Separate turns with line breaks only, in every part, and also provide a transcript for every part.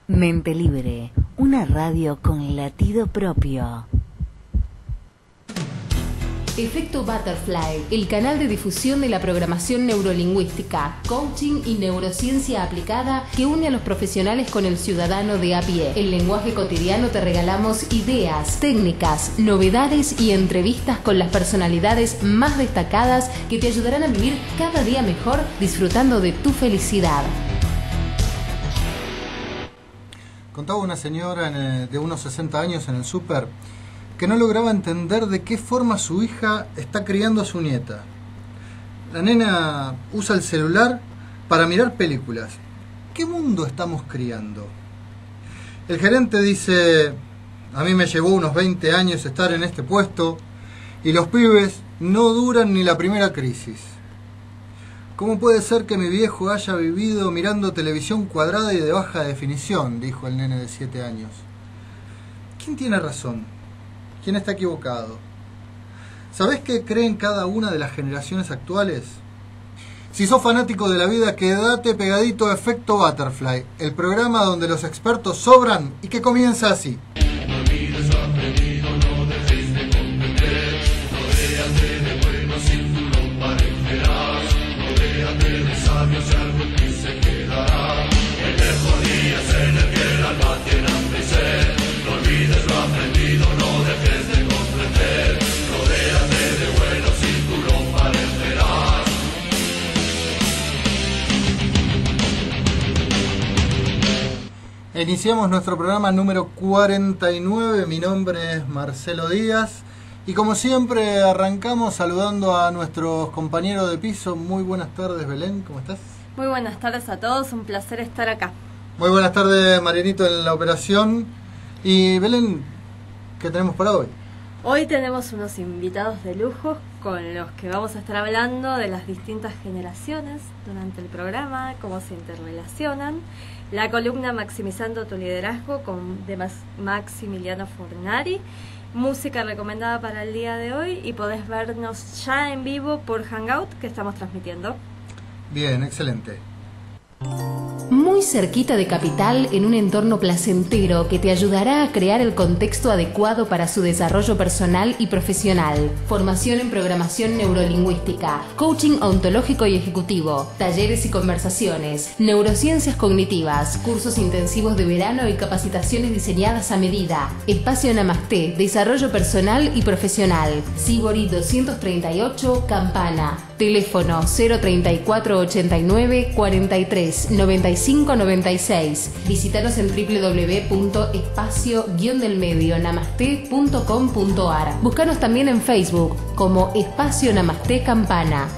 Mente Libre, una radio con latido propio.
Efecto Butterfly, el canal de difusión de la programación neurolingüística, coaching y neurociencia aplicada que une a los profesionales con el ciudadano de a pie. En lenguaje cotidiano te regalamos ideas, técnicas, novedades y entrevistas con las personalidades más destacadas que te ayudarán a vivir cada día mejor disfrutando de tu felicidad.
Contaba una señora de unos 60 años en el súper que no lograba entender de qué forma su hija está criando a su nieta. La nena usa el celular para mirar películas. ¿Qué mundo estamos criando? El gerente dice: a mí me llevó unos 20 años estar en este puesto y los pibes no duran ni la primera crisis. ¿Cómo puede ser que mi viejo haya vivido mirando televisión cuadrada y de baja definición?, dijo el nene de 7 años. ¿Quién tiene razón? ¿Quién está equivocado? ¿Sabés qué creen cada una de las generaciones actuales? Si sos fanático de la vida, quédate pegadito a Efecto Butterfly, el programa donde los expertos sobran y que comienza así. Iniciamos nuestro programa número 49, mi nombre es Marcelo Díaz y como siempre arrancamos saludando a nuestros compañeros de piso. Muy buenas tardes, Belén, ¿cómo estás?
Muy buenas tardes a todos, un placer estar acá.
Muy buenas tardes, Marianito en la operación. Y Belén, ¿qué tenemos para hoy?
Hoy tenemos unos invitados de lujo con los que vamos a estar hablando de las distintas generaciones durante el programa, cómo se interrelacionan. La columna Maximizando tu liderazgo de Maximiliano Fornari, música recomendada para el día de hoy y podés vernos ya en vivo por Hangout que estamos transmitiendo.
Bien, excelente.
Muy cerquita de Capital, en un entorno placentero que te ayudará a crear el contexto adecuado para su desarrollo personal y profesional. Formación en programación neurolingüística, coaching ontológico y ejecutivo, talleres y conversaciones, neurociencias cognitivas, cursos intensivos de verano y capacitaciones diseñadas a medida. Espacio Namasté, desarrollo personal y profesional. Sibori 238, Campana. Teléfono 034 89 43 95 96. Visítanos en www.espacio-delmedionamaste.com.ar. Búscanos también en Facebook como Espacio Namasté Campana.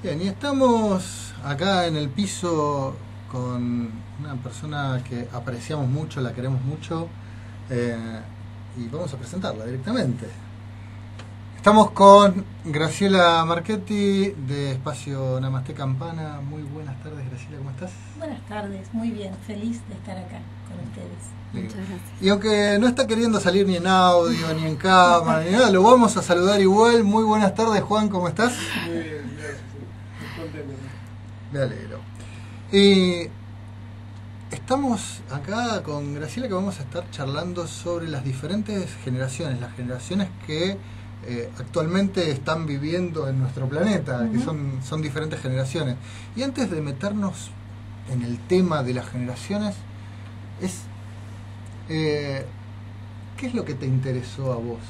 Bien, y estamos acá en el piso con una persona que apreciamos mucho, la queremos mucho, y vamos a presentarla directamente. Estamos con Graciela Marchetti de Espacio Namasté Campana. Muy buenas tardes, Graciela, ¿cómo estás?
Buenas tardes, muy bien, feliz de estar acá con ustedes.
Muchas gracias.
Y aunque no está queriendo salir ni en audio, ni en cámara, ni nada, lo vamos a saludar igual. Muy buenas tardes, Juan, ¿cómo estás?
Muy bien, gracias. Muy contento.
Me alegro. Y estamos acá con Graciela que vamos a estar charlando sobre las diferentes generaciones, las generaciones que actualmente están viviendo en nuestro planeta, que son diferentes generaciones. Y antes de meternos en el tema de las generaciones, ¿qué es lo que te interesó a vos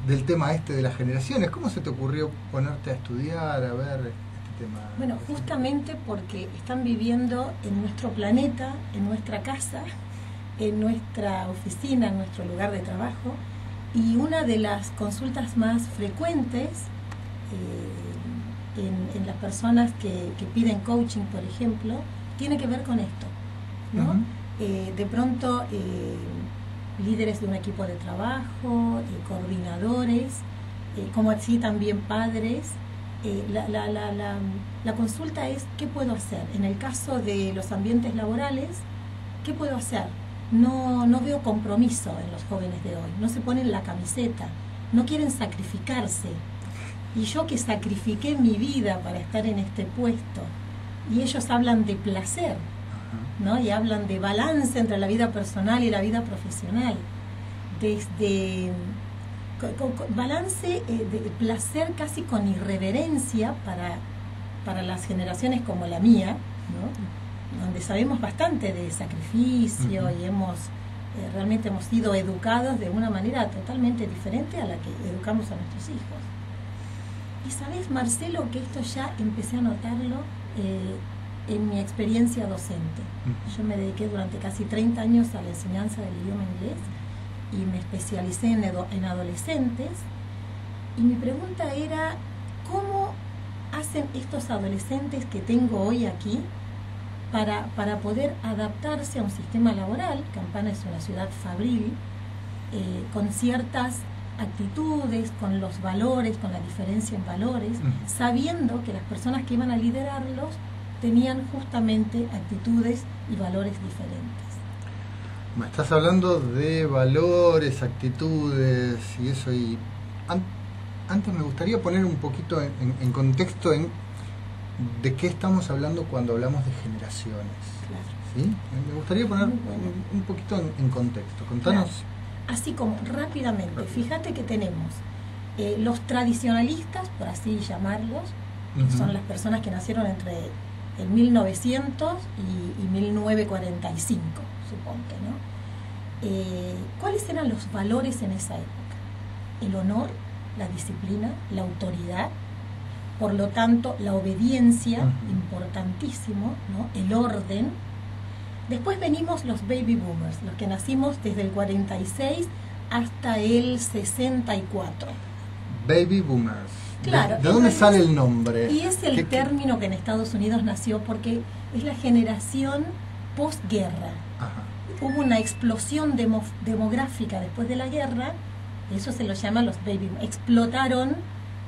del tema de las generaciones? ¿Cómo se te ocurrió ponerte a estudiar, a ver este tema?
Bueno, justamente porque están viviendo en nuestro planeta, en nuestra casa, en nuestra oficina, en nuestro lugar de trabajo. Y una de las consultas más frecuentes en las personas que piden coaching, por ejemplo, tiene que ver con esto, ¿no? De pronto, líderes de un equipo de trabajo, coordinadores, como así también padres. La consulta es: ¿qué puedo hacer? En el caso de los ambientes laborales, ¿qué puedo hacer? No veo compromiso en los jóvenes de hoy, no se ponen la camiseta, no quieren sacrificarse. Y yo que sacrifiqué mi vida para estar en este puesto, y ellos hablan de placer, ¿no? Y hablan de balance entre la vida personal y la vida profesional. Desde balance de placer casi con irreverencia para las generaciones como la mía, ¿no? Donde sabemos bastante de sacrificio y realmente hemos sido educados de una manera totalmente diferente a la que educamos a nuestros hijos. Y sabes, Marcelo, que esto ya empecé a notarlo en mi experiencia docente. Yo me dediqué durante casi 30 años a la enseñanza del idioma inglés y me especialicé en adolescentes, y mi pregunta era, ¿cómo hacen estos adolescentes que tengo hoy aquí para poder adaptarse a un sistema laboral? Campana es una ciudad fabril, con ciertas actitudes, con los valores, con la diferencia en valores, sabiendo que las personas que iban a liderarlos tenían justamente actitudes y valores diferentes.
Me estás hablando de valores, actitudes y eso, y antes me gustaría poner un poquito en contexto de qué estamos hablando cuando hablamos de generaciones. Claro. ¿Sí? Me gustaría poner un poquito en contexto. Contanos.
Claro. Así como rápidamente, fíjate que tenemos los tradicionalistas, por así llamarlos, que son las personas que nacieron entre el 1900 y 1945, suponte, ¿no? ¿Cuáles eran los valores en esa época? El honor, la disciplina, la autoridad, por lo tanto la obediencia, importantísimo, ¿no? El orden. Después venimos los baby boomers, los que nacimos desde el 46 hasta el 64.
Baby boomers.
Claro.
¿De dónde sale el nombre?
Y es el término que en Estados Unidos nació porque es la generación posguerra. Hubo una explosión demográfica después de la guerra, eso se lo llama los baby boomers. Explotaron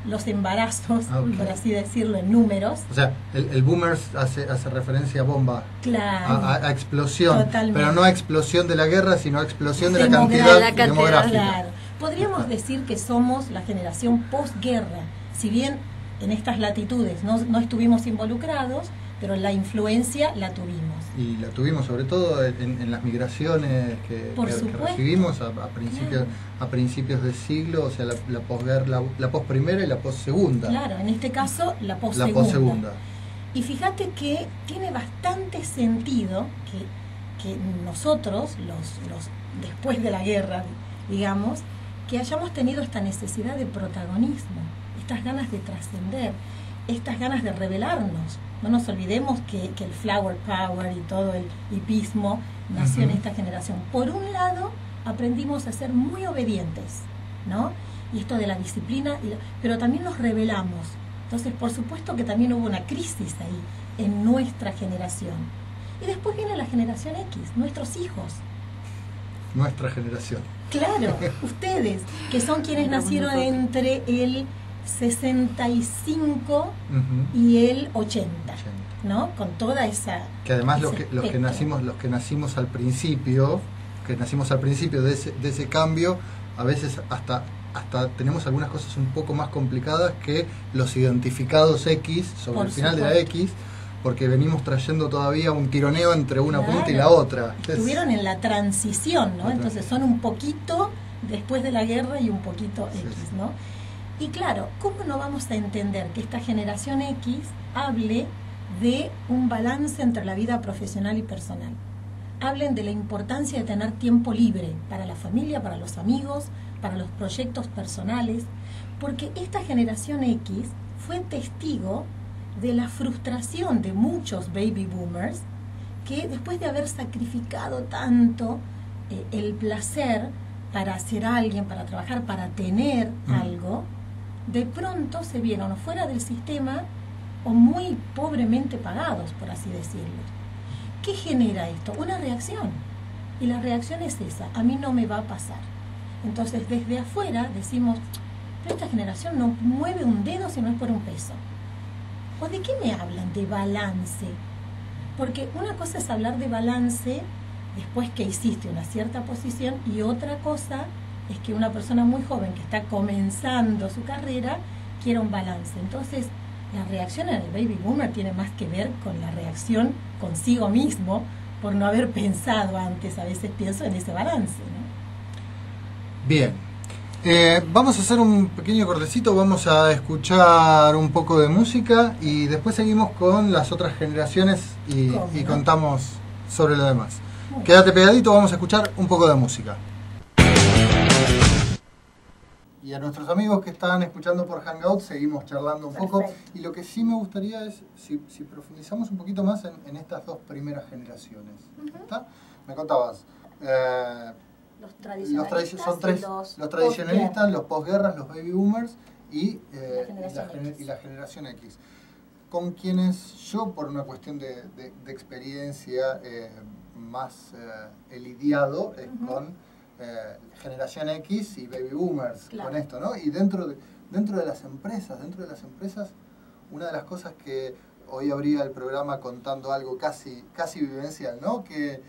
los embarazos, por así decirlo, en números.
O sea, el boomers hace referencia a bomba.
Claro.
A explosión.
Totalmente.
Pero no a explosión de la guerra, sino a explosión de la cantidad demográfica.
Claro. Podríamos decir que somos la generación posguerra. Si bien en estas latitudes no estuvimos involucrados, pero la influencia la tuvimos. Y
la tuvimos sobre todo en las migraciones que recibimos a principios del siglo, o sea, la posguerra, la posprimera y la possegunda.
Claro, en este caso la possegunda. Y fíjate que tiene bastante sentido que nosotros, los después de la guerra, digamos, que hayamos tenido esta necesidad de protagonismo, estas ganas de trascender, estas ganas de revelarnos. No nos olvidemos que el flower power y todo el hipismo nació en esta generación. Por un lado, aprendimos a ser muy obedientes, ¿no? Y esto de la disciplina, pero también nos rebelamos. Entonces, por supuesto que también hubo una crisis ahí en nuestra generación. Y después viene la generación X, nuestros hijos.
Nuestra generación.
Claro, ustedes, que son quienes nacieron entre el 65 y el 80, ¿no? Con toda esa...
Que además los que nacimos al principio, de ese cambio, a veces hasta tenemos algunas cosas un poco más complicadas que los identificados X sobre el final de la X, porque venimos trayendo todavía un tironeo entre una punta y la otra.
Estuvieron en la transición, ¿no? Entonces son un poquito después de la guerra y un poquito X, ¿no? Y claro, ¿cómo no vamos a entender que esta generación X hable de un balance entre la vida profesional y personal? Hablen de la importancia de tener tiempo libre para la familia, para los amigos, para los proyectos personales, porque esta generación X fue testigo de la frustración de muchos baby boomers que después de haber sacrificado tanto el placer para ser alguien, para trabajar, para tener algo, de pronto se vieron fuera del sistema o muy pobremente pagados, por así decirlo. ¿Qué genera esto? Una reacción. Y la reacción es esa: a mí no me va a pasar. Entonces, desde afuera decimos, pero esta generación no mueve un dedo si no es por un peso. ¿O de qué me hablan? De balance. Porque una cosa es hablar de balance después que hiciste una cierta posición, y otra cosa es que una persona muy joven que está comenzando su carrera quiera un balance. Entonces, la reacción en el baby boomer tiene más que ver con la reacción consigo mismo por no haber pensado antes. A veces pienso en ese balance, ¿no?
Bien. Vamos a hacer un pequeño cortecito, vamos a escuchar un poco de música y después seguimos con las otras generaciones y contamos sobre lo demás. Quédate pegadito, vamos a escuchar un poco de música. Y a nuestros amigos que están escuchando por Hangout seguimos charlando un poco. Y lo que sí me gustaría es si profundizamos un poquito más en estas dos primeras generaciones. ¿Está? Me contabas,
los tradicionalistas,
los tradicionalistas, los posguerras, los baby boomers y la generación X. Con quienes yo, por una cuestión de experiencia, más he lidiado con generación X y baby boomers, con esto, ¿no? Y dentro de las empresas, una de las cosas que hoy abría el programa contando algo casi vivencial, ¿no? Que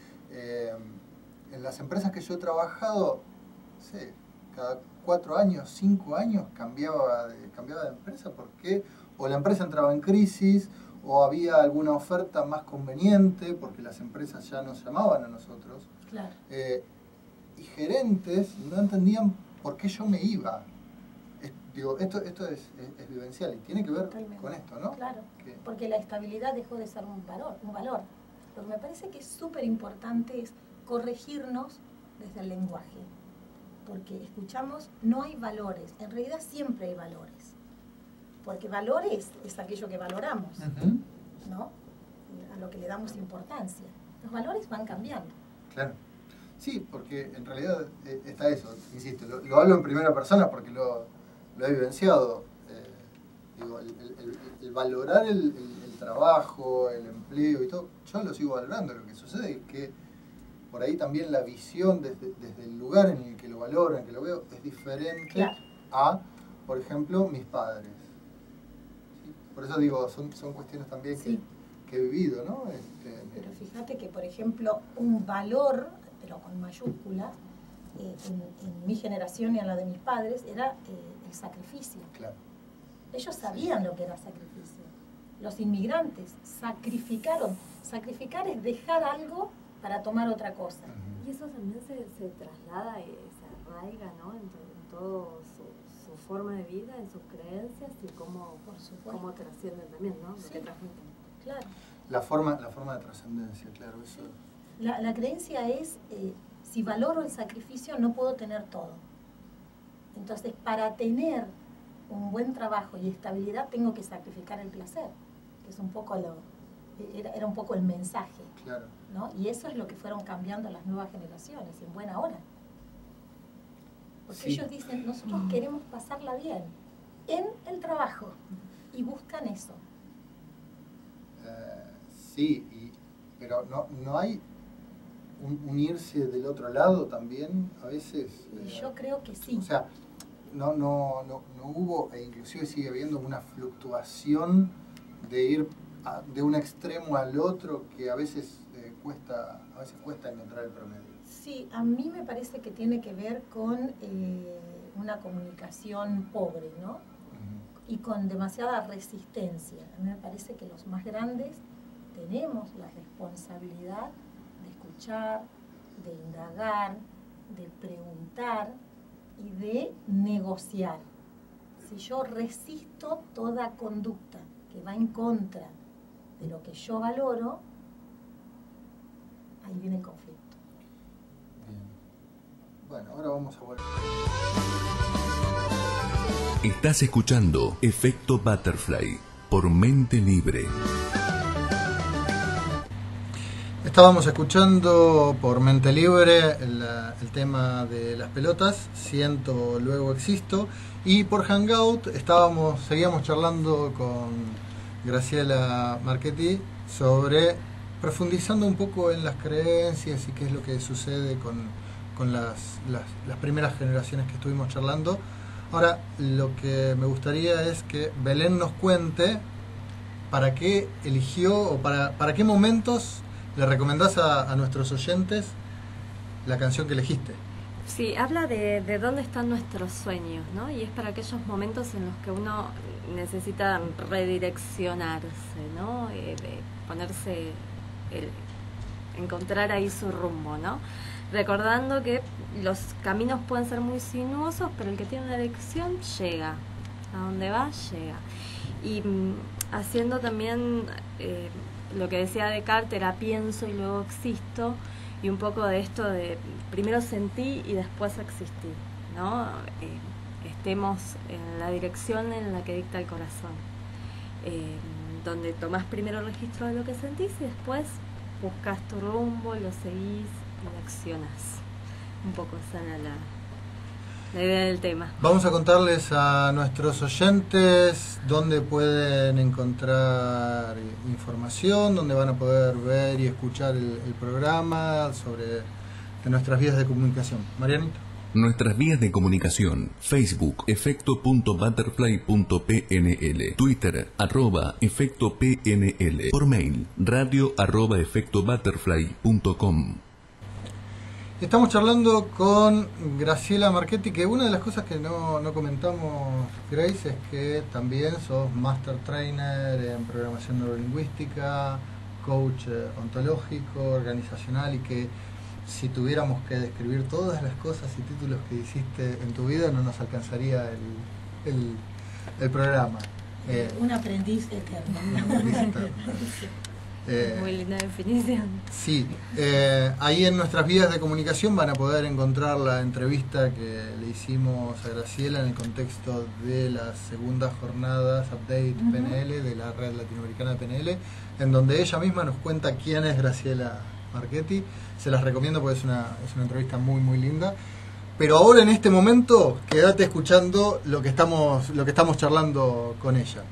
en las empresas que yo he trabajado, no sé, cada 4 años, 5 años cambiaba de empresa porque o la empresa entraba en crisis o había alguna oferta más conveniente porque las empresas ya nos llamaban a nosotros.
Claro.
Y gerentes no entendían por qué yo me iba. Esto es vivencial y tiene que ver con esto, ¿no?
Claro, porque la estabilidad dejó de ser un valor. Lo que me parece que es súper importante es corregirnos desde el lenguaje, porque escuchamos no hay valores, en realidad siempre hay valores, porque valores es aquello que valoramos, ¿no? A lo que le damos importancia. Los valores van cambiando. Claro.
Sí, porque en realidad está eso, insisto, lo hablo en primera persona porque lo he vivenciado. El valorar el trabajo, el empleo y todo, yo lo sigo valorando. Lo que sucede es que por ahí también la visión desde el lugar en el que lo valoro, en el que lo veo, es diferente a, por ejemplo, mis padres. ¿Sí? Por eso digo, son cuestiones también que he vivido, ¿no?
Pero fíjate que, por ejemplo, un valor, pero con mayúsculas, en mi generación y en la de mis padres, era el sacrificio. Claro. Ellos sabían lo que era sacrificio. Los inmigrantes sacrificaron. Sacrificar es dejar algo para tomar otra cosa.
Y eso también se traslada y se arraiga, ¿no? en todo su forma de vida, en sus creencias y cómo trascienden también, ¿no? Lo que transmiten.
Claro.
La forma de trascendencia, claro. Eso.
La creencia es, si valoro el sacrificio, no puedo tener todo. Entonces, para tener un buen trabajo y estabilidad, tengo que sacrificar el placer, que es un poco era un poco el mensaje. Claro. ¿No? Y eso es lo que fueron cambiando las nuevas generaciones, en buena hora. Porque ellos dicen, nosotros queremos pasarla bien en el trabajo, y buscan eso.
Pero no hay unirse del otro lado también, a veces.
Yo creo que sí.
O sea, no hubo, e inclusive sigue habiendo una fluctuación de ir de un extremo al otro que a veces cuesta encontrar el promedio.
Sí, a mí me parece que tiene que ver con una comunicación pobre, ¿no? Y con demasiada resistencia. A mí me parece que los más grandes tenemos la responsabilidad de escuchar, de indagar, de preguntar y de negociar. Si yo resisto toda conducta que va en contra de lo que yo valoro, ahí viene el conflicto.
Bien. Bueno, ahora vamos a volver.
Estás escuchando Efecto Butterfly por Mente Libre.
Estábamos escuchando por Mente Libre el tema de las pelotas, Siento, Luego Existo, y por Hangout seguíamos charlando con Graciela Marchetti sobre profundizando un poco en las creencias y qué es lo que sucede con las primeras generaciones que estuvimos charlando. Ahora, lo que me gustaría es que Belén nos cuente para qué eligió o para qué momentos le recomendás a nuestros oyentes la canción que elegiste.
Sí, habla de dónde están nuestros sueños, ¿no? Y es para aquellos momentos en los que uno necesita redireccionarse, ¿no? De ponerse, encontrar ahí su rumbo, ¿no? Recordando que los caminos pueden ser muy sinuosos, pero el que tiene una dirección llega. A donde va, llega. Y haciendo también lo que decía Descartes, era pienso y luego existo, y un poco de esto de primero sentí y después existí, ¿no? Estemos en la dirección en la que dicta el corazón, donde tomás primero el registro de lo que sentís y después buscas tu rumbo, lo seguís y lo accionás. Un poco esa era la idea del tema.
Vamos a contarles a nuestros oyentes dónde pueden encontrar información, dónde van a poder ver y escuchar el programa sobre de nuestras vías de comunicación. Marianita.
Nuestras vías de comunicación: Facebook, efecto.butterfly.pnl, Twitter, @efectopnl, por mail, radio@efectobutterfly.com.
Estamos charlando con Graciela Marchetti, que una de las cosas que no comentamos, Grace, es que también sos Master Trainer en Programación Neurolingüística, Coach ontológico, organizacional, y que si tuviéramos que describir todas las cosas y títulos que hiciste en tu vida, no nos alcanzaría el programa.
Un aprendiz eterno.
Muy linda definición.
Sí, ahí en nuestras vías de comunicación van a poder encontrar la entrevista que le hicimos a Graciela en el contexto de las segundas jornadas Update PNL de la Red Latinoamericana de PNL, en donde ella misma nos cuenta quién es Graciela Marchetti. Se las recomiendo porque es una entrevista muy muy linda. Pero ahora en este momento quédate escuchando lo que estamos charlando con ella.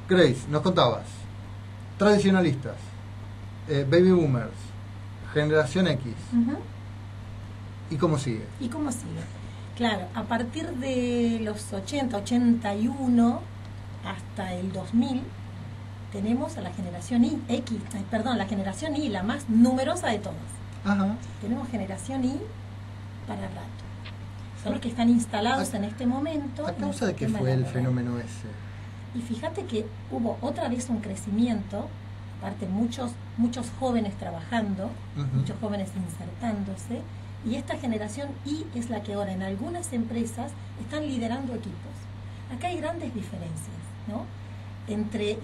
Grace, nos contabas. Tradicionalistas, baby boomers, generación X. ¿Y cómo sigue?
Claro, a partir de los 80, 81 hasta el 2000 tenemos a la generación la generación Y, la más numerosa de todas.
Ajá.
Tenemos generación Y para rato. Son los que están instalados en este momento.
¿A causa de qué fue el fenómeno ese?
Y fíjate que hubo otra vez un crecimiento, aparte muchos jóvenes trabajando, muchos jóvenes insertándose, y esta generación Y es la que ahora en algunas empresas están liderando equipos. Acá hay grandes diferencias, ¿no? Entre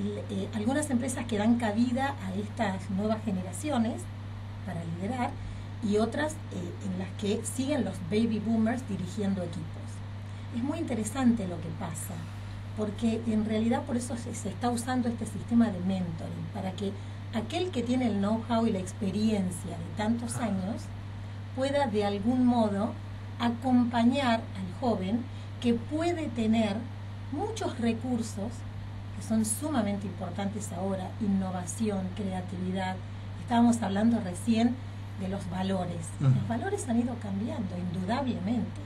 algunas empresas que dan cabida a estas nuevas generaciones para liderar, y otras en las que siguen los baby boomers dirigiendo equipos. Es muy interesante lo que pasa, porque en realidad por eso se está usando este sistema de mentoring, para que aquel que tiene el know-how y la experiencia de tantos años pueda de algún modo acompañar al joven que puede tener muchos recursos que son sumamente importantes ahora: innovación, creatividad. Estábamos hablando recién de los valores. Los valores han ido cambiando, indudablemente.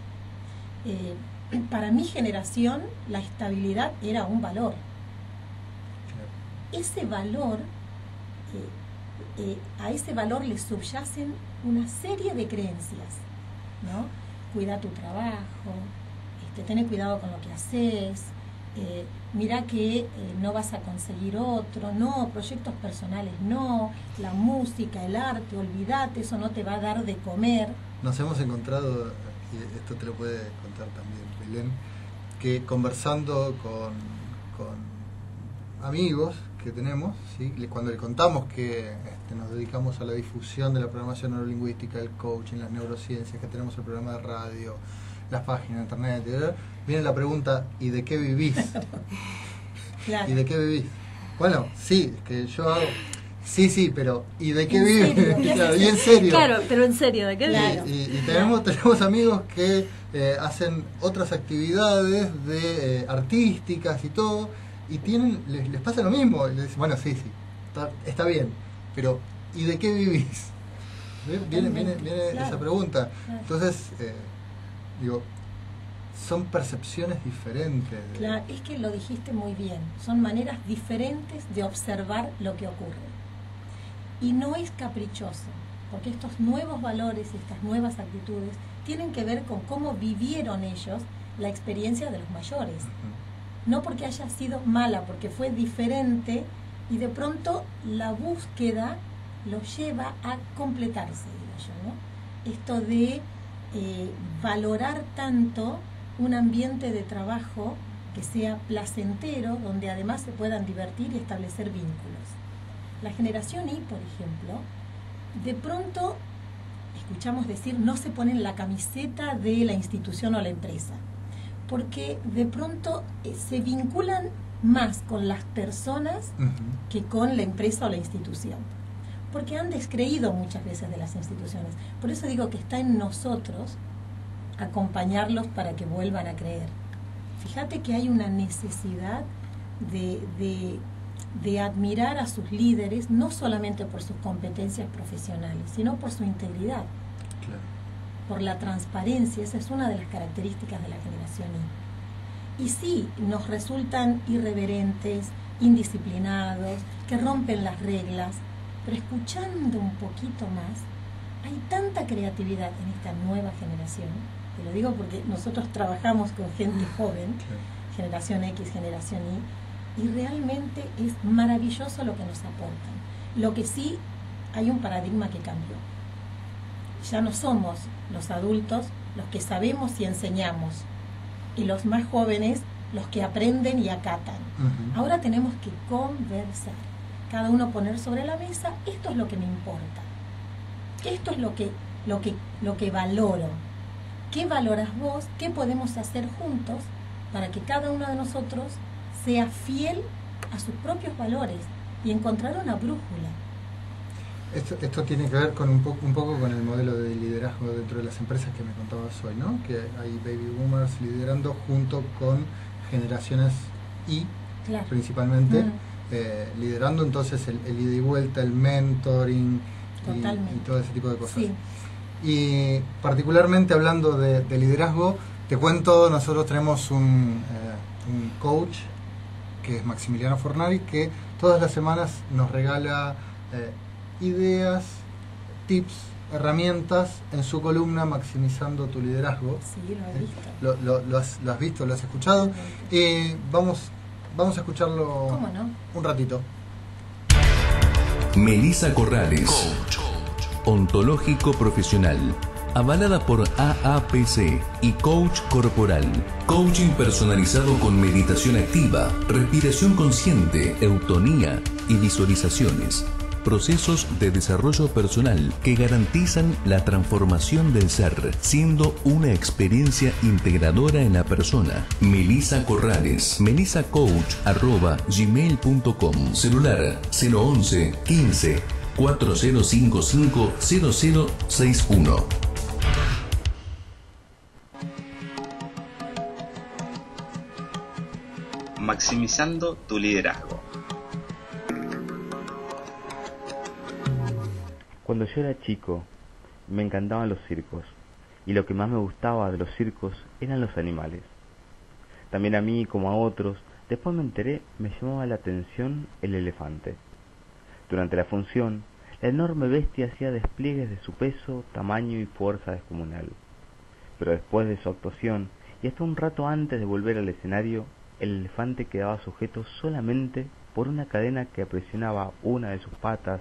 Para mi generación, la estabilidad era un valor. Ese valor, a ese valor le subyacen una serie de creencias, ¿no? Cuida tu trabajo, ten cuidado con lo que haces, mira que no vas a conseguir otro, no, proyectos personales no, la música, el arte, olvídate, eso no te va a dar de comer.
Nos hemos encontrado, y esto te lo puede contar también Belén, que conversando con amigos que tenemos, ¿sí? Cuando le contamos que nos dedicamos a la difusión de la programación neurolingüística, el coaching, las neurociencias, que tenemos el programa de radio, las páginas de internet, viene la pregunta: ¿y de qué vivís?
Claro.
¿Y de qué vivís? Bueno, sí, es que yo hago... Sí, pero ¿y de qué vivís? Claro, y en serio.
Claro, pero en serio, ¿de qué
Claro.
vivís?
Y tenemos amigos que hacen otras actividades de artísticas y todo, y les pasa lo mismo. Les dicen, bueno, sí, está bien, pero ¿y de qué vivís? Viene
claro,
esa pregunta.
Claro.
Entonces, digo, son percepciones diferentes.
Claro, es que lo dijiste muy bien. Son maneras diferentes de observar lo que ocurre. Y no es caprichoso. porque estos nuevos valores y estas nuevas actitudes tienen que ver con cómo vivieron ellos la experiencia de los mayores. No porque haya sido mala, porque fue diferente y de pronto la búsqueda lo lleva a completarse, digo yo, ¿no? Esto de valorar tanto un ambiente de trabajo que sea placentero, donde además se puedan divertir y establecer vínculos. La generación Y, por ejemplo, de pronto escuchamos decir no se ponen la camiseta de la institución o la empresa, porque de pronto se vinculan más con las personas que con la empresa o la institución, porque han descreído muchas veces de las instituciones. Por eso digo que está en nosotros acompañarlos para que vuelvan a creer. Fíjate que hay una necesidad de admirar a sus líderes, no solamente por sus competencias profesionales, sino por su integridad, claro, por la transparencia. Esa es una de las características de la generación Y. Y sí, nos resultan irreverentes, indisciplinados, que rompen las reglas, pero escuchando un poquito más, hay tanta creatividad en esta nueva generación. Te lo digo porque nosotros trabajamos con gente joven, generación X, generación Y realmente es maravilloso lo que nos aportan. Lo que sí, hay un paradigma que cambió. Ya no somos los adultos los que sabemos y enseñamos, y los más jóvenes los que aprenden y acatan. Ahora tenemos que conversar, cada uno poner sobre la mesa, esto es lo que me importa, esto es lo que valoro. ¿Qué valoras vos? ¿Qué podemos hacer juntos para que cada uno de nosotros sea fiel a sus propios valores y encontrar una brújula?
Esto tiene que ver con un poco con el modelo de liderazgo dentro de las empresas que me contabas hoy, ¿no? Que hay baby boomers liderando junto con generaciones Y, claro, principalmente, liderando entonces el ida y vuelta, el mentoring y todo ese tipo de cosas. Sí. Y particularmente hablando de liderazgo, te cuento, nosotros tenemos un coach que es Maximiliano Fornari, que todas las semanas nos regala ideas, tips, herramientas en su columna Maximizando tu liderazgo.
Sí, lo he visto.
¿Lo has visto? ¿Lo has escuchado? Vamos a escucharlo.
¿Cómo no?
Un ratito.
Melissa Corrales, coach ontológico profesional, avalada por AAPC y coach corporal. Coaching personalizado con meditación activa, respiración consciente, eutonía y visualizaciones. Procesos de desarrollo personal que garantizan la transformación del ser, siendo una experiencia integradora en la persona. Melissa Corrales, melissacoach@gmail.com. Celular 011 15 4055 0061.
Maximizando tu liderazgo.
Cuando yo era chico, me encantaban los circos, y lo que más me gustaba de los circos eran los animales. También a mí, como a otros, después me enteré, me llamaba la atención el elefante. Durante la función, la enorme bestia hacía despliegues de su peso, tamaño y fuerza descomunal. Pero después de su actuación, y hasta un rato antes de volver al escenario, el elefante quedaba sujeto solamente por una cadena que aprisionaba una de sus patas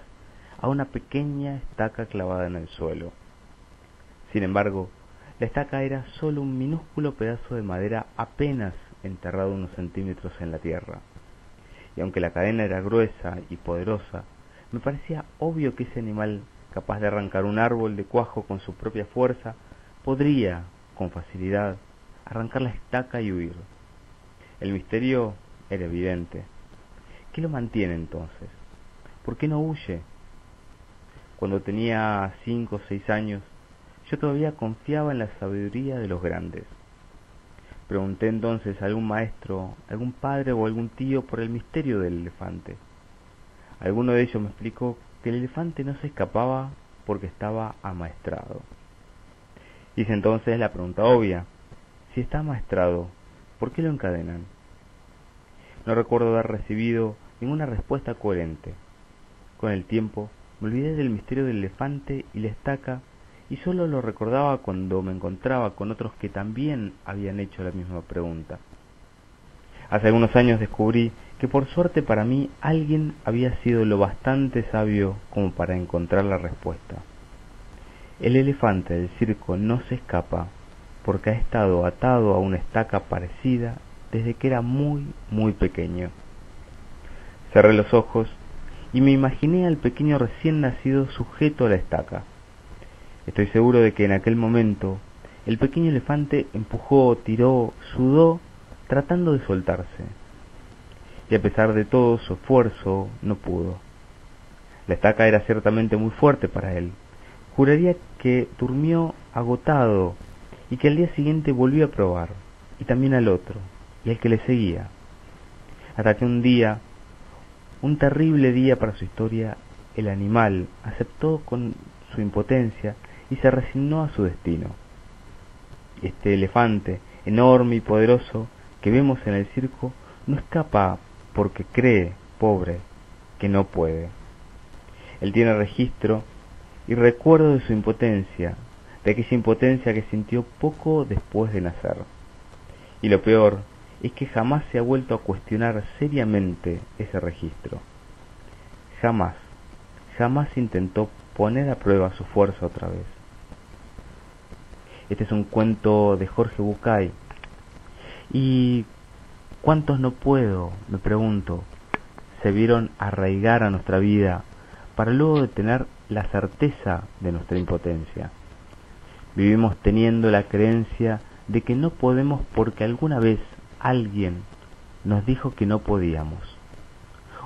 a una pequeña estaca clavada en el suelo. Sin embargo, la estaca era solo un minúsculo pedazo de madera apenas enterrado unos centímetros en la tierra. Y aunque la cadena era gruesa y poderosa, me parecía obvio que ese animal, capaz de arrancar un árbol de cuajo con su propia fuerza, podría, con facilidad, arrancar la estaca y huir. El misterio era evidente. ¿Qué lo mantiene entonces? ¿Por qué no huye? Cuando tenía 5 o 6 años, yo todavía confiaba en la sabiduría de los grandes. Pregunté entonces a algún maestro, algún padre o algún tío por el misterio del elefante. Alguno de ellos me explicó que el elefante no se escapaba porque estaba amaestrado. Hice entonces la pregunta obvia: si está amaestrado, ¿por qué lo encadenan? No recuerdo haber recibido ninguna respuesta coherente. Con el tiempo Me olvidé del misterio del elefante y la estaca y solo lo recordaba cuando me encontraba con otros que también habían hecho la misma pregunta. Hace algunos años descubrí que por suerte para mí alguien había sido lo bastante sabio como para encontrar la respuesta. El elefante del circo no se escapa porque ha estado atado a una estaca parecida desde que era muy, muy pequeño. Cerré los ojos y me imaginé al pequeño recién nacido sujeto a la estaca. Estoy seguro de que en aquel momento el pequeño elefante empujó, tiró, sudó, tratando de soltarse. Y a pesar de todo su esfuerzo, no pudo. La estaca era ciertamente muy fuerte para él. Juraría que durmió agotado y que al día siguiente volvió a probar, y también al otro, y al que le seguía. Hasta que un día, un terrible día para su historia, el animal aceptó con su impotencia y se resignó a su destino. Este elefante, enorme y poderoso, que vemos en el circo, no escapa porque cree, pobre, que no puede. Él tiene registro y recuerdo de su impotencia, de aquella impotencia que sintió poco después de nacer. Y lo peor es que jamás se ha vuelto a cuestionar seriamente ese registro. Jamás intentó poner a prueba su fuerza otra vez. Este es un cuento de Jorge Bucay. ¿Y cuántos no puedo, me pregunto, se vieron arraigar a nuestra vida para luego de tener la certeza de nuestra impotencia? Vivimos teniendo la creencia de que no podemos porque alguna vez alguien nos dijo que no podíamos.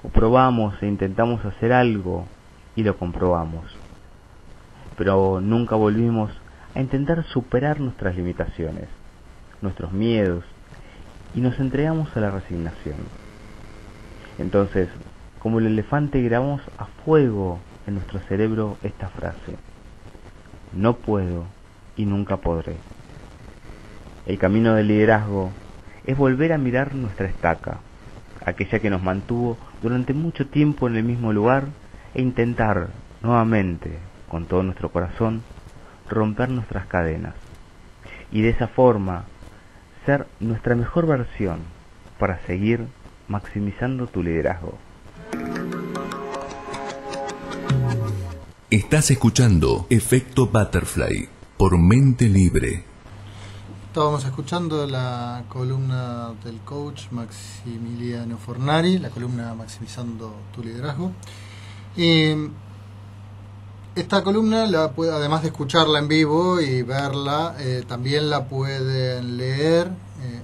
O probamos e intentamos hacer algo y lo comprobamos. Pero nunca volvimos a intentar superar nuestras limitaciones, nuestros miedos, y nos entregamos a la resignación. Entonces, como el elefante, grabamos a fuego en nuestro cerebro esta frase: no puedo y nunca podré. El camino del liderazgo es volver a mirar nuestra estaca, aquella que nos mantuvo durante mucho tiempo en el mismo lugar, e intentar nuevamente, con todo nuestro corazón, romper nuestras cadenas, y de esa forma ser nuestra mejor versión para seguir maximizando tu liderazgo.
Estás escuchando Efecto Butterfly por Mente Libre.
Estábamos escuchando la columna del coach Maximiliano Fornari, la columna Maximizando tu Liderazgo. Esta columna, además de escucharla en vivo y verla, también la pueden leer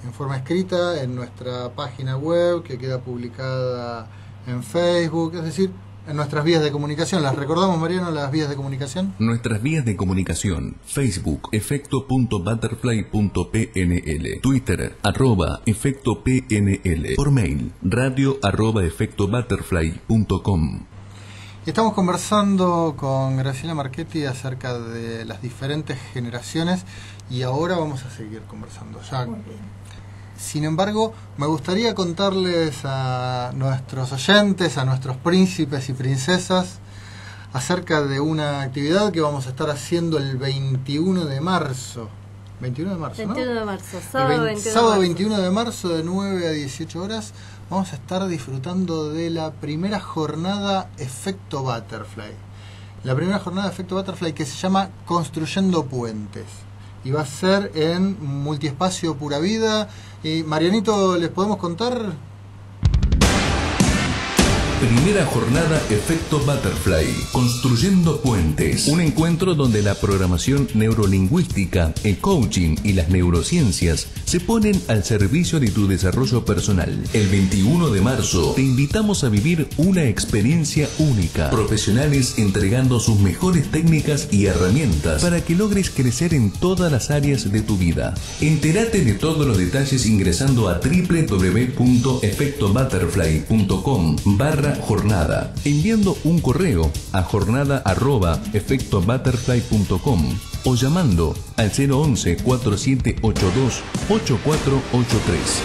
en forma escrita en nuestra página web, que queda publicada en Facebook, es decir, en nuestras vías de comunicación. ¿Las recordamos, Mariano, las vías de comunicación?
Nuestras vías de comunicación: Facebook, efecto.butterfly.pnl, Twitter, @efectopnl, por mail, radio@efectobutterfly.com.
Estamos conversando con Graciela Marchetti acerca de las diferentes generaciones y ahora vamos a seguir conversando. Sin embargo, me gustaría contarles a nuestros oyentes, a nuestros príncipes y princesas, acerca de una actividad que vamos a estar haciendo el 21 de marzo. 21 de marzo,
21
¿no?
de marzo, sábado 21
sábado 21 de marzo de 9 a 18 horas vamos a estar disfrutando de la primera jornada Efecto Butterfly. La primera jornada Efecto Butterfly, que se llama Construyendo Puentes. Y va a ser en Multiespacio Pura Vida. Y Marianito, ¿les podemos contar?
Primera jornada Efecto Butterfly, Construyendo Puentes. Un encuentro donde la programación neurolingüística, el coaching y las neurociencias se ponen al servicio de tu desarrollo personal. El 21 de marzo te invitamos a vivir una experiencia única. Profesionales entregando sus mejores técnicas y herramientas para que logres crecer en todas las áreas de tu vida. Entérate de todos los detalles ingresando a www.efectobutterfly.com/jornada, enviando un correo a jornada@efectobutterfly.com o llamando al 011 4782 8483.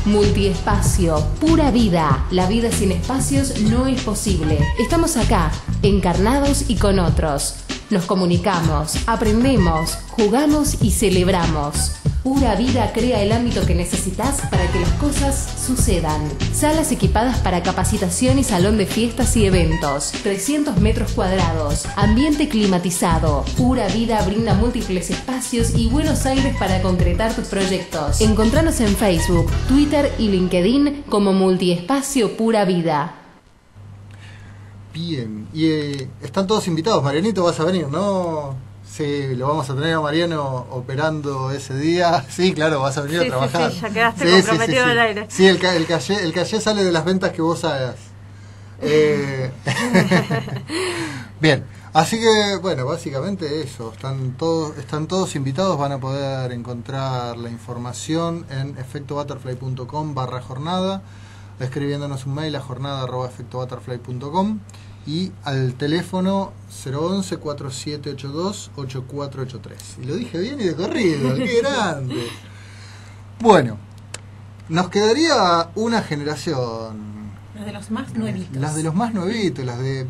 Multiespacio, pura vida. La vida sin espacios no es posible. Estamos acá, encarnados y con otros. Nos comunicamos, aprendemos, jugamos y celebramos. Pura Vida crea el ámbito que necesitas para que las cosas sucedan. Salas equipadas para capacitación y salón de fiestas y eventos. 300 metros cuadrados. Ambiente climatizado. Pura Vida brinda múltiples espacios y buenos aires para concretar tus proyectos. Encontranos en Facebook, Twitter y LinkedIn como Multiespacio Pura Vida.
Bien, y están todos invitados. Marianito, vas a venir, ¿no? Sí, lo vamos a tener a Mariano operando ese día. Sí, claro, vas a venir a trabajar.
Sí, ya quedaste comprometido al aire.
Sí, el caché sale de las ventas que vos hagas. Bien, así que, bueno, básicamente eso. Están todos invitados, van a poder encontrar la información en efectobutterfly.com/jornada, escribiéndonos un mail a jornada@efectobutterfly.com y al teléfono 011-4782-8483. Y lo dije bien y de corrido, ¡qué grande! Bueno, nos quedaría una generación.
Las de los más nuevitos.
Las de los más nuevitos, las de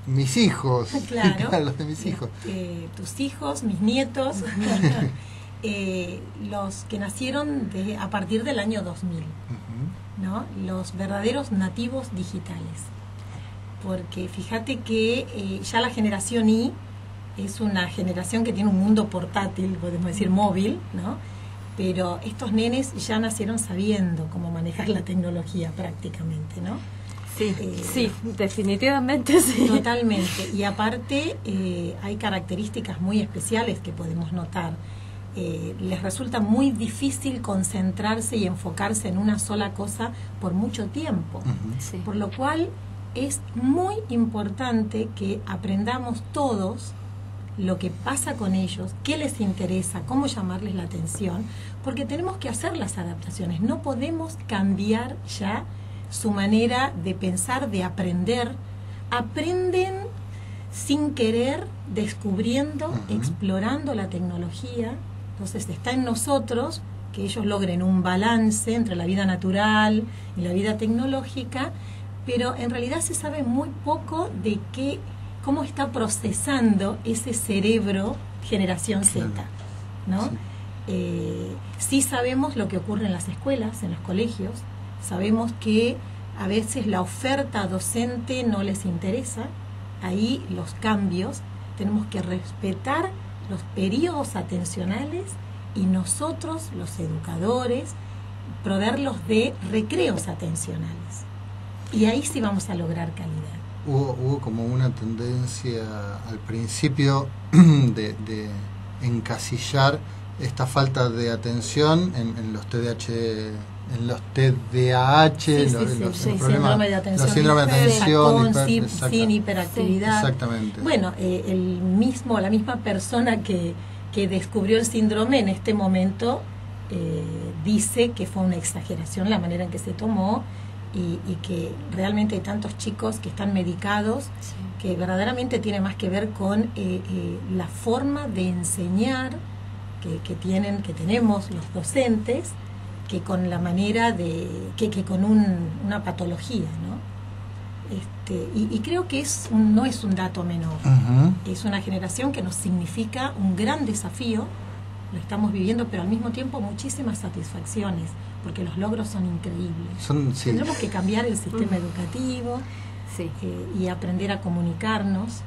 mis hijos.
Claro.
Los de mis hijos.
Tus hijos, mis nietos, los que nacieron a partir del año 2000, ¿no? Los verdaderos nativos digitales. Porque fíjate que ya la generación Y es una generación que tiene un mundo portátil, podemos decir móvil, ¿no? Pero estos nenes ya nacieron sabiendo cómo manejar la tecnología prácticamente, ¿no?
Sí, sí, definitivamente sí.
Totalmente. Y aparte hay características muy especiales que podemos notar. Les resulta muy difícil concentrarse y enfocarse en una sola cosa por mucho tiempo.
Sí.
Por lo cual es muy importante que aprendamos todos lo que pasa con ellos, qué les interesa, cómo llamarles la atención, porque tenemos que hacer las adaptaciones. No podemos cambiar ya su manera de pensar, de aprender. Aprenden sin querer, descubriendo, explorando la tecnología. Entonces está en nosotros que ellos logren un balance entre la vida natural y la vida tecnológica, pero en realidad se sabe muy poco de cómo está procesando ese cerebro generación Z, ¿no? Sí sabemos lo que ocurre en las escuelas, en los colegios, sabemos que a veces la oferta docente no les interesa, ahí los cambios, tenemos que respetar los periodos atencionales y nosotros, los educadores, proveerlos de recreos atencionales. Y ahí sí vamos a lograr calidad.
Hubo como una tendencia al principio de encasillar esta falta de atención en los TDAH, los
síndrome de atención,
los síndromes de atención,
sin hiperactividad.
Exactamente.
Bueno, la misma persona que descubrió el síndrome en este momento dice que fue una exageración la manera en que se tomó. Y que realmente hay tantos chicos que están medicados, que verdaderamente tiene más que ver con la forma de enseñar que tenemos los docentes, que con la manera que con una patología, ¿no? Y creo que no es un dato menor. Es una generación que nos significa un gran desafío, lo estamos viviendo, pero al mismo tiempo muchísimas satisfacciones, porque los logros son increíbles. Tendremos que cambiar el sistema educativo y aprender a comunicarnos.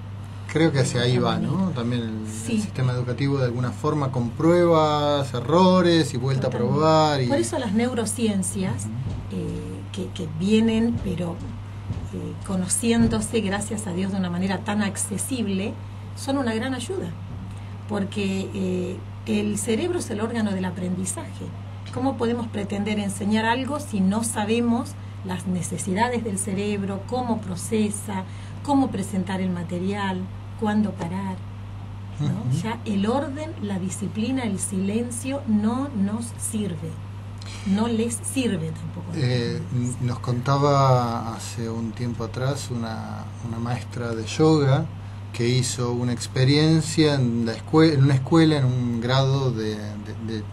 Creo que hacia ahí va, ¿no? También el sistema educativo de alguna forma con pruebas, errores y vuelta a probar.
Por eso las neurociencias que vienen, pero conociéndose, gracias a Dios, de una manera tan accesible, son una gran ayuda. Porque el cerebro es el órgano del aprendizaje. ¿Cómo podemos pretender enseñar algo si no sabemos las necesidades del cerebro, cómo procesa, cómo presentar el material, cuándo parar, ¿no? Ya el orden, la disciplina, el silencio no nos sirve, no les sirve tampoco.
Nos contaba hace un tiempo atrás una maestra de yoga que hizo una experiencia en una escuela, en un grado de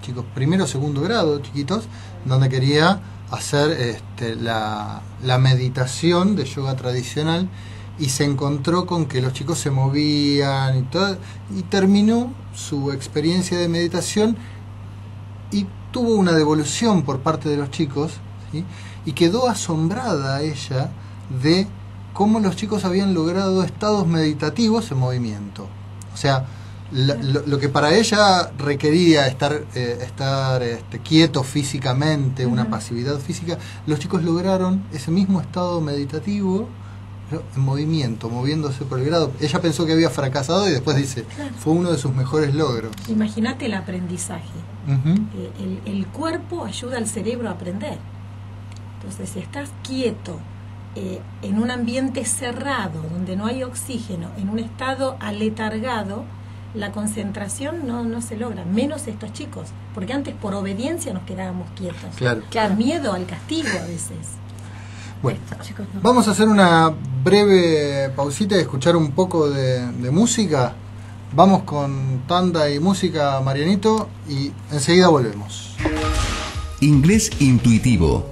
chicos primero o segundo grado, chiquitos, donde quería hacer la meditación de yoga tradicional, y se encontró con que los chicos se movían y todo, y terminó su experiencia de meditación y tuvo una devolución por parte de los chicos, ¿sí? Y quedó asombrada ella de cómo los chicos habían logrado estados meditativos en movimiento. O sea, lo que para ella requería estar quieto físicamente, una pasividad física, los chicos lograron ese mismo estado meditativo en movimiento, moviéndose por el grado. Ella pensó que había fracasado y después dice, fue uno de sus mejores logros.
Imagínate el aprendizaje. El cuerpo ayuda al cerebro a aprender. Entonces, si estás quieto en un ambiente cerrado, donde no hay oxígeno, en un estado aletargado, la concentración no se logra, menos estos chicos, porque antes por obediencia nos quedábamos quietos.
Claro.
Por miedo al castigo a veces.
Bueno, vamos a hacer una breve pausita y escuchar un poco de música. Vamos con tanda y música, Marianito, y enseguida volvemos.
Inglés intuitivo.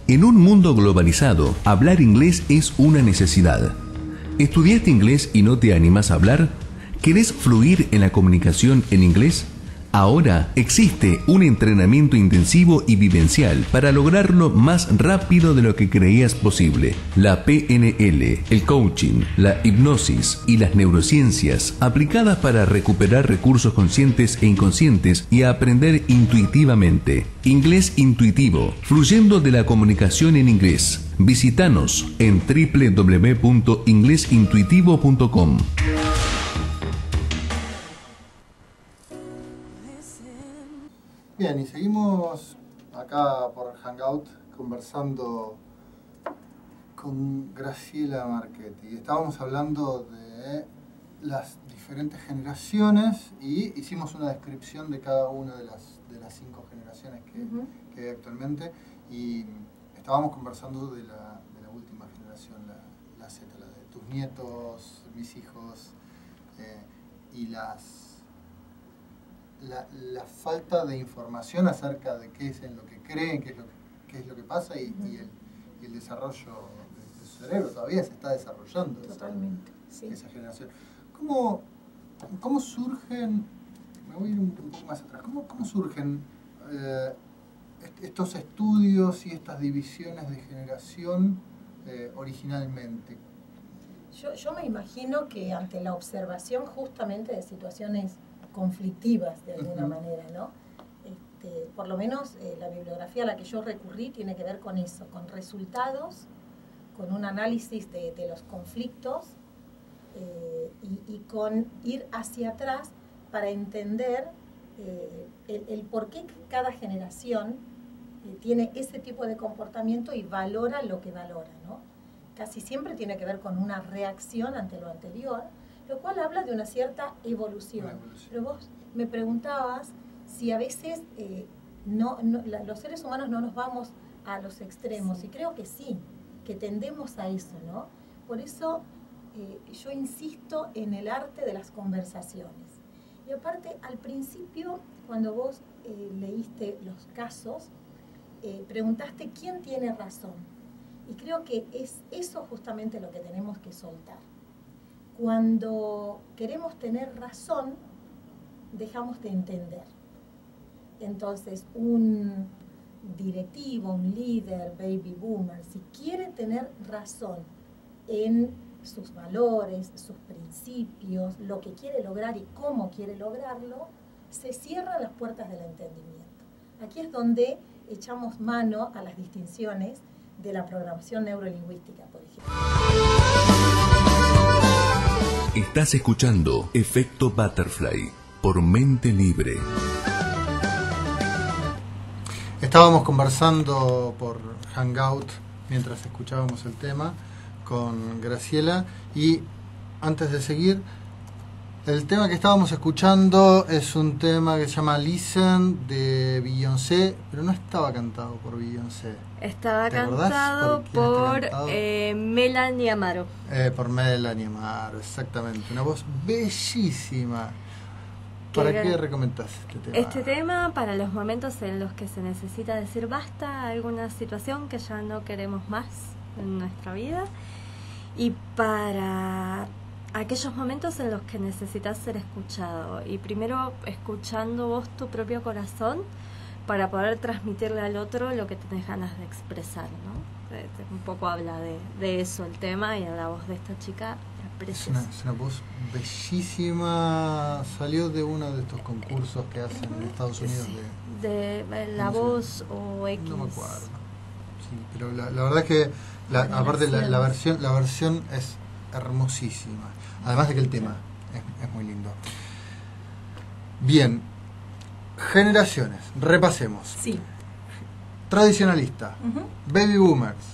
En un mundo globalizado, hablar inglés es una necesidad. ¿Estudiaste inglés y no te animas a hablar? ¿Querés fluir en la comunicación en inglés? Ahora existe un entrenamiento intensivo y vivencial para lograrlo más rápido de lo que creías posible. La PNL, el coaching, la hipnosis y las neurociencias aplicadas para recuperar recursos conscientes e inconscientes y aprender intuitivamente. Inglés intuitivo, fluyendo de la comunicación en inglés. Visítanos en www.inglesintuitivo.com.
Bien, y seguimos acá por Hangout conversando con Graciela Marchetti. Estábamos hablando de las diferentes generaciones y hicimos una descripción de cada una de las 5 generaciones que hay actualmente, y estábamos conversando de la última generación, la Z, la de tus nietos, mis hijos, y la falta de información acerca de qué es en lo que creen, qué es lo que pasa, y el desarrollo de su cerebro todavía se está desarrollando.
Totalmente,
esa generación. ¿Cómo surgen, me voy a ir un poco más atrás, cómo surgen estos estudios y estas divisiones de generación originalmente?
Yo me imagino que ante la observación justamente de situaciones conflictivas de alguna manera, ¿no? Por lo menos la bibliografía a la que yo recurrí tiene que ver con eso, con resultados, con un análisis de los conflictos y con ir hacia atrás para entender el por qué cada generación tiene ese tipo de comportamiento y valora lo que valora, ¿no? Casi siempre tiene que ver con una reacción ante lo anterior, lo cual habla de una cierta evolución. Pero vos me preguntabas si a veces los seres humanos no nos vamos a los extremos, y creo que sí, que tendemos a eso, ¿no? Por eso yo insisto en el arte de las conversaciones. Y aparte, al principio, cuando vos leíste los casos, preguntaste quién tiene razón. Y creo que es eso justamente lo que tenemos que soltar. Cuando queremos tener razón, dejamos de entender. Entonces, un directivo, un líder, baby boomer, si quiere tener razón en sus valores, sus principios, lo que quiere lograr y cómo quiere lograrlo, se cierran las puertas del entendimiento. Aquí es donde echamos mano a las distinciones de la programación neurolingüística, por ejemplo.
Estás escuchando Efecto Butterfly por Mente Libre.
Estábamos conversando por Hangout mientras escuchábamos el tema con Graciela, y antes de seguir, el tema que estábamos escuchando es un tema que se llama Listen de Beyoncé, pero no estaba cantado por Beyoncé.
Estaba cantado por Melanie Amaro.
Por Melanie Amaro, exactamente. Una voz bellísima. ¿Para qué recomendás este tema?
Este tema para los momentos en los que se necesita decir basta a alguna situación que ya no queremos más en nuestra vida, y para aquellos momentos en los que necesitas ser escuchado, y primero escuchando vos tu propio corazón para poder transmitirle al otro lo que tenés ganas de expresar, ¿no? Un poco habla de eso el tema, y en la voz de esta chica
es una voz bellísima. Salió de uno de estos concursos que hacen en Estados Unidos
de La Voz o X.
No me acuerdo. Sí, pero la verdad es que aparte la versión es hermosísima. Además de que el tema es muy lindo. Bien, generaciones, repasemos.
Sí.
Tradicionalista, Baby Boomers,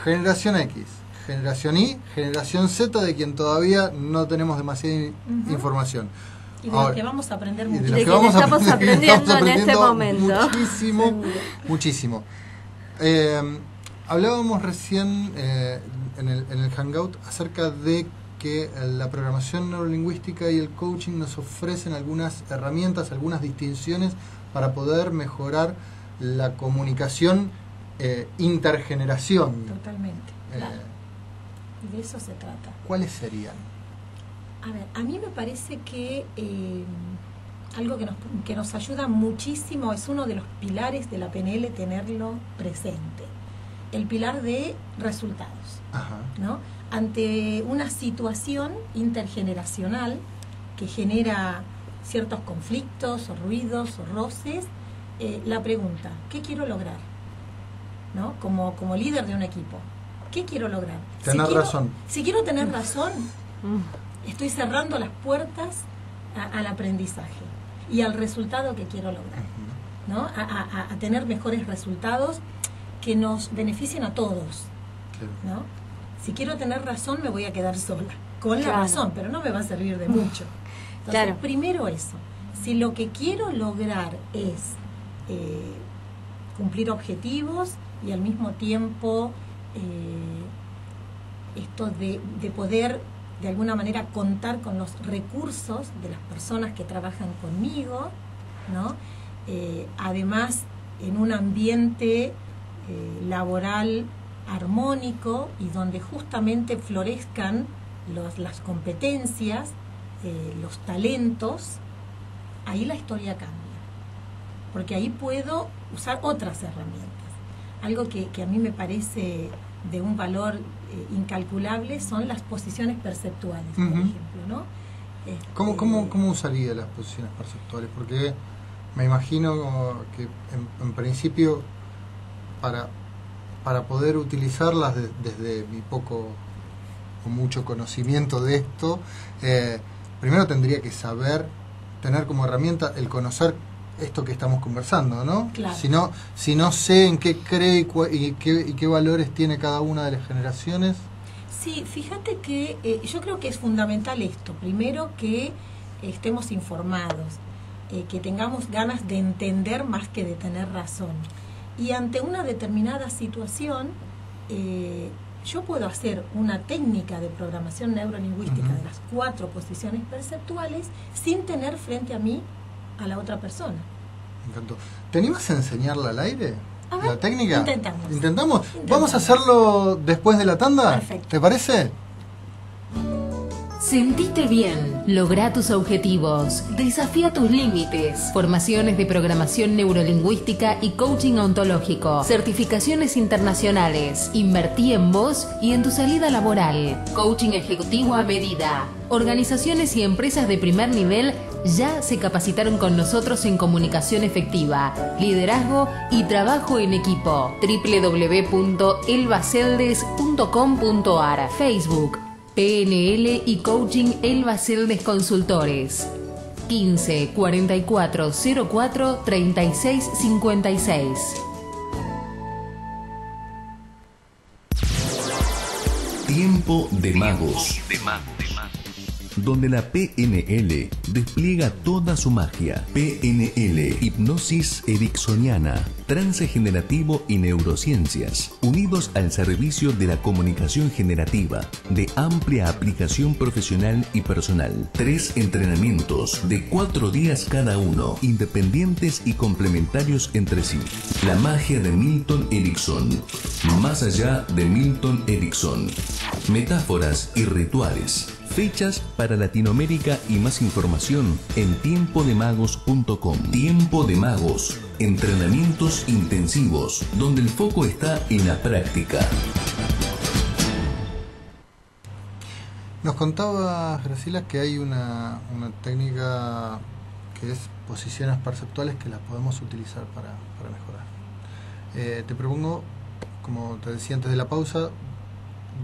Generación X, Generación Y, Generación Z, de quien todavía no tenemos demasiada información.
Y de los que vamos a aprender mucho.
De que estamos aprendiendo en este momento.
Muchísimo. Hablábamos recién en el Hangout acerca de que la programación neurolingüística y el coaching nos ofrecen algunas herramientas, algunas distinciones para poder mejorar la comunicación intergeneración.
Totalmente, claro. Y de eso se trata.
¿Cuáles serían?
A ver, a mí me parece que algo que nos ayuda muchísimo, es uno de los pilares de la PNL tenerlo presente. El pilar de resultados.
Ajá.
¿No? Ante una situación intergeneracional que genera ciertos conflictos o ruidos o roces, la pregunta, ¿qué quiero lograr? ¿No? Como líder de un equipo, ¿qué quiero lograr?
Tener razón.
Si quiero tener razón, estoy cerrando las puertas al aprendizaje y al resultado que quiero lograr, ¿no? A tener mejores resultados que nos beneficien a todos, ¿no? Si quiero tener razón, me voy a quedar sola con la razón, pero no me va a servir de mucho. Entonces, primero eso. Si lo que quiero lograr es cumplir objetivos y al mismo tiempo esto de poder de alguna manera contar con los recursos de las personas que trabajan conmigo, ¿no? Además en un ambiente laboral armónico y donde justamente florezcan las competencias, los talentos, ahí la historia cambia, porque ahí puedo usar otras herramientas. Algo que a mí me parece de un valor incalculable son las posiciones perceptuales, por ejemplo, ¿no?
¿Cómo usaría las posiciones perceptuales? Porque me imagino que en principio para poder utilizarlas desde mi poco o mucho conocimiento de esto, primero tendría que tener como herramienta el conocer esto que estamos conversando, ¿no?
Claro.
Si no sé en qué cree y qué valores tiene cada una de las generaciones.
Sí, fíjate que yo creo que es fundamental esto. Primero, que estemos informados, que tengamos ganas de entender más que de tener razón. Y ante una determinada situación, yo puedo hacer una técnica de programación neurolingüística de las 4 posiciones perceptuales sin tener frente a mí a la otra persona.
Me encantó. ¿Te animas a enseñarla al aire?
A ver,
¿La técnica?
¿Intentamos?
¿Vamos a hacerlo después de la tanda?
Perfecto.
¿Te parece?
Sentite bien, lográ tus objetivos, desafía tus límites. Formaciones de programación neurolingüística y coaching ontológico, certificaciones internacionales. Invertí en vos y en tu salida laboral. Coaching ejecutivo a medida. Organizaciones y empresas de primer nivel ya se capacitaron con nosotros en comunicación efectiva, liderazgo y trabajo en equipo. www.elbaceldes.com.ar. Facebook PNL y Coaching Elba Celdes Consultores. 15 44 04 36 56.
Tiempo de magos. donde la PNL despliega toda su magia. PNL, hipnosis ericksoniana, trance generativo y neurociencias, unidos al servicio de la comunicación generativa, de amplia aplicación profesional y personal. 3 entrenamientos de 4 días cada uno, independientes y complementarios entre sí. La magia de Milton Erickson, más allá de Milton Erickson. Metáforas y rituales. Fechas para Latinoamérica y más información en tiempodemagos.com. Tiempo de Magos. Entrenamientos intensivos, donde el foco está en la práctica.
Nos contaba Graciela que hay una técnica que es posiciones perceptuales que las podemos utilizar para mejorar. Te propongo, como te decía antes de la pausa,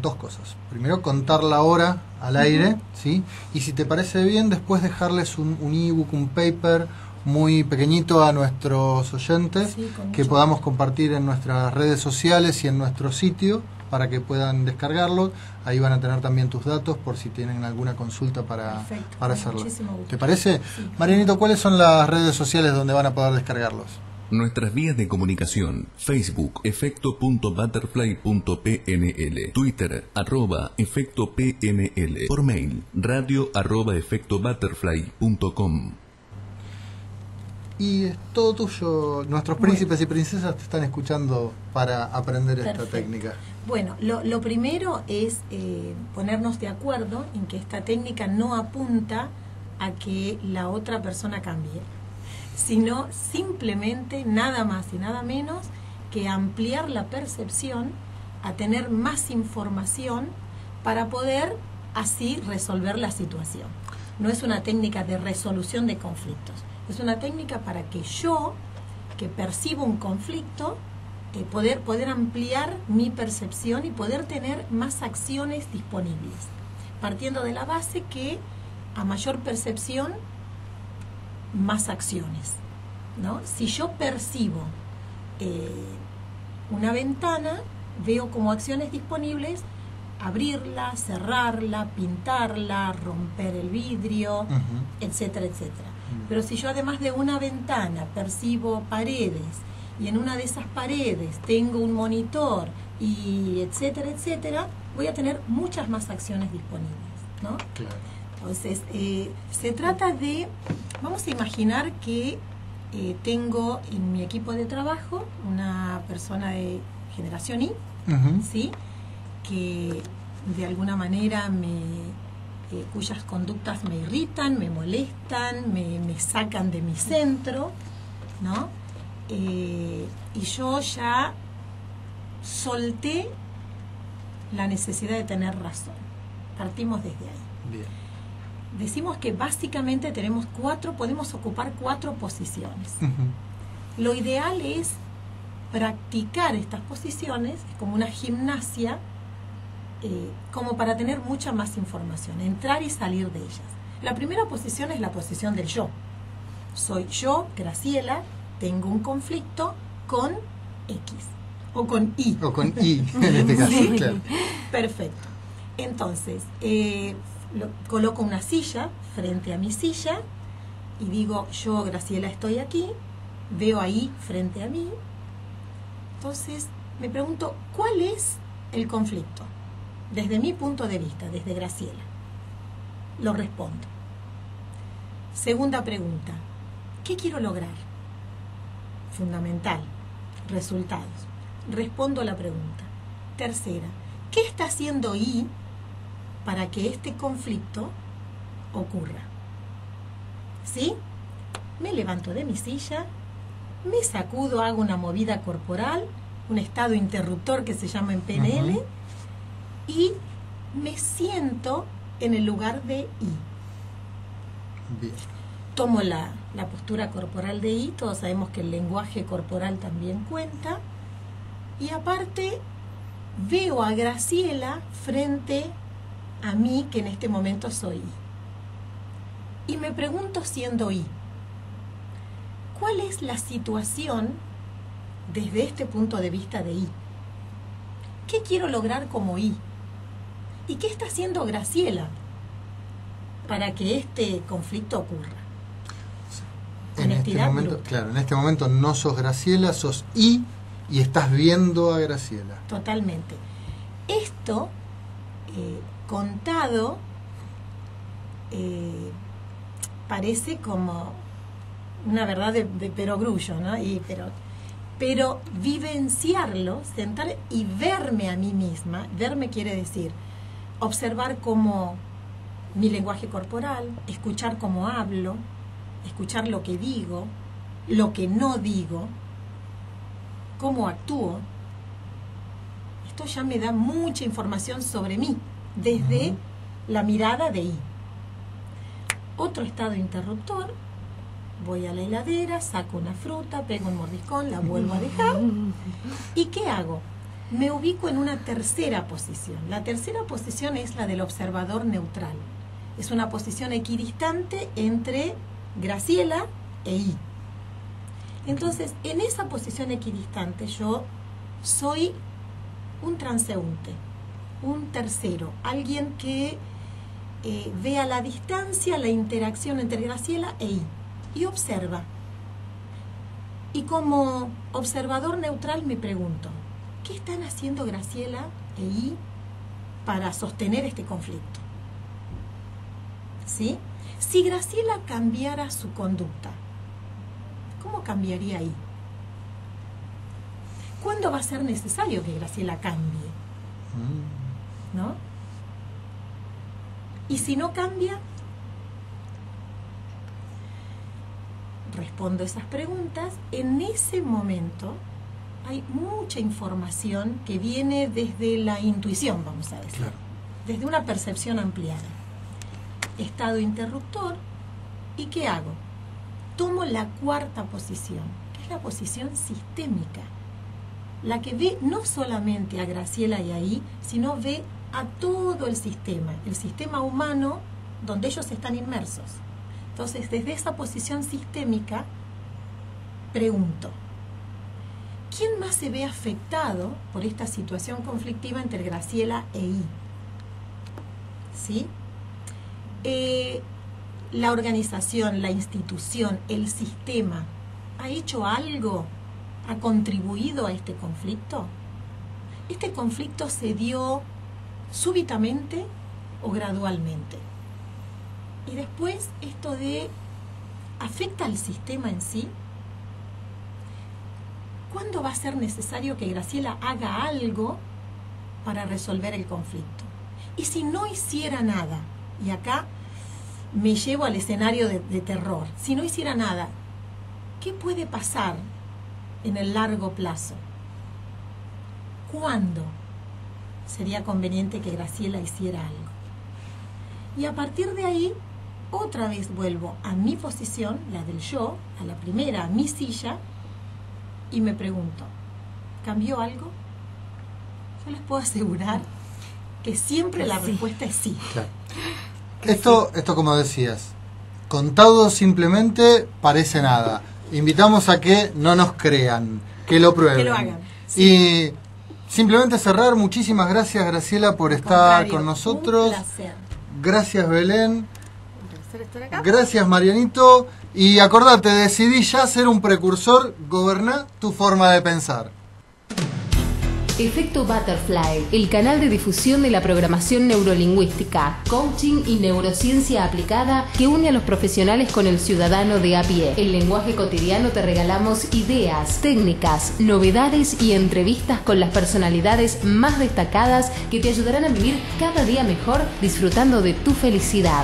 2 cosas. Primero, contar la hora al aire, ¿sí? Y si te parece bien, después dejarles un ebook, un paper muy pequeñito a nuestros oyentes, sí, que podamos compartir en nuestras redes sociales y en nuestro sitio para que puedan descargarlo. Ahí van a tener también tus datos por si tienen alguna consulta para hacerlo. ¿Te parece? Sí. Marianito, ¿cuáles son las redes sociales donde van a poder descargarlos?
Nuestras vías de comunicación: Facebook, efecto.butterfly.pnl, Twitter, @efectopnl, por mail, radio@efectobutterfly.com.
Y es todo tuyo. Nuestros príncipes y princesas te están escuchando para aprender esta técnica.
Bueno, lo primero es ponernos de acuerdo en que esta técnica no apunta a que la otra persona cambie, sino simplemente nada más y nada menos que ampliar la percepción, a tener más información para poder así resolver la situación. No es una técnica de resolución de conflictos, es una técnica para que yo, que percibo un conflicto, poder ampliar mi percepción y poder tener más acciones disponibles, partiendo de la base que a mayor percepción, más acciones, ¿no? Si yo percibo una ventana, veo como acciones disponibles abrirla, cerrarla, pintarla, romper el vidrio, etcétera, etcétera. Pero si yo además de una ventana percibo paredes y en una de esas paredes tengo un monitor y etcétera, etcétera, voy a tener muchas más acciones disponibles, ¿no? Claro. Entonces, se trata de, vamos a imaginar que tengo en mi equipo de trabajo una persona de generación Y, ¿sí? Que de alguna manera cuyas conductas me irritan, me molestan, me sacan de mi centro, ¿no? Y yo ya solté la necesidad de tener razón. Partimos desde ahí. Bien. Decimos que básicamente podemos ocupar 4 posiciones. Lo ideal es practicar estas posiciones, como una gimnasia, como para tener mucha más información, entrar y salir de ellas. La primera posición es la posición del yo. Soy yo, Graciela, tengo un conflicto con X, o con Y.
O con Y, en este caso,
¿sí?
Claro.
Perfecto. Entonces, coloco una silla frente a mi silla y digo, yo, Graciela, estoy aquí, veo ahí frente a mí. Entonces, me pregunto, ¿cuál es el conflicto? Desde mi punto de vista, desde Graciela. Lo respondo. Segunda pregunta, ¿qué quiero lograr? Fundamental, resultados. Respondo a la pregunta. Tercera, ¿qué está haciendo Y para que este conflicto ocurra? ¿Sí? Me levanto de mi silla, me sacudo, hago una movida corporal, un estado interruptor que se llama en PNL, y me siento en el lugar de Y.
Bien.
Tomo la postura corporal de Y, todos sabemos que el lenguaje corporal también cuenta, y aparte veo a Graciela frente a mí, que en este momento soy Y. Y me pregunto, siendo Y, ¿cuál es la situación desde este punto de vista de Y? ¿Qué quiero lograr como Y? ¿Y qué está haciendo Graciela para que este conflicto ocurra.
En este momento, claro, en este momento no sos Graciela, sos y estás viendo a Graciela.
Totalmente. Esto, contado, parece como una verdad de perogrullo, ¿no? Pero vivenciarlo, sentar y verme a mí misma, verme quiere decir observar cómo mi lenguaje corporal, escuchar cómo hablo, escuchar lo que digo, lo que no digo, cómo actúo. Esto ya me da mucha información sobre mí, desde la mirada de I. Otro estado interruptor, voy a la heladera, saco una fruta, pego un mordiscón, la vuelvo a dejar. ¿Y qué hago? Me ubico en una tercera posición. La tercera posición es la del observador neutral. Es una posición equidistante entre Graciela e I. Entonces, en esa posición equidistante yo soy un transeúnte, un tercero, alguien que ve a la distancia la interacción entre Graciela e I y observa. Y como observador neutral me pregunto, ¿qué están haciendo Graciela e I para sostener este conflicto? ¿Sí? Si Graciela cambiara su conducta, ¿cómo cambiaría I? ¿Cuándo va a ser necesario que Graciela cambie? ¿No? Y si no cambia, respondo esas preguntas. En ese momento hay mucha información que viene desde la intuición, vamos a decir, desde una percepción ampliada. Estado interruptor, ¿y qué hago? Tomo la cuarta posición, que es la posición sistémica, la que ve no solamente a Graciela y a I, sino ve a todo el sistema humano donde ellos están inmersos. Entonces, desde esa posición sistémica, pregunto, ¿quién más se ve afectado por esta situación conflictiva entre Graciela e I? ¿Sí? La organización, la institución, el sistema, ¿ha hecho algo? ¿Ha contribuido a este conflicto? ¿Este conflicto se dio súbitamente o gradualmente? Y después, esto de ¿afecta al sistema en sí? ¿Cuándo va a ser necesario que Graciela haga algo para resolver el conflicto? Y si no hiciera nada, y acá me llevo al escenario de terror, si no hiciera nada, ¿qué puede pasar en el largo plazo? ¿Cuándo sería conveniente que Graciela hiciera algo? Y a partir de ahí, otra vez vuelvo a mi posición, la del yo, a la primera, a mi silla, y me pregunto, ¿cambió algo? Yo les puedo asegurar que siempre la respuesta es sí.
Claro. Esto como decías, contado simplemente parece nada. Invitamos a que no nos crean, que lo prueben.
Que lo hagan. Sí.
Y simplemente cerrar, muchísimas gracias Graciela por estar con nosotros.
Un placer.
Gracias Belén.
Un placer estar acá.
Gracias Marianito. Y acordate, decidí ya ser un precursor, goberná tu forma de pensar.
Efecto Butterfly, el canal de difusión de la programación neurolingüística, coaching y neurociencia aplicada que une a los profesionales con el ciudadano de a pie. En lenguaje cotidiano te regalamos ideas, técnicas, novedades y entrevistas con las personalidades más destacadas que te ayudarán a vivir cada día mejor disfrutando de tu felicidad.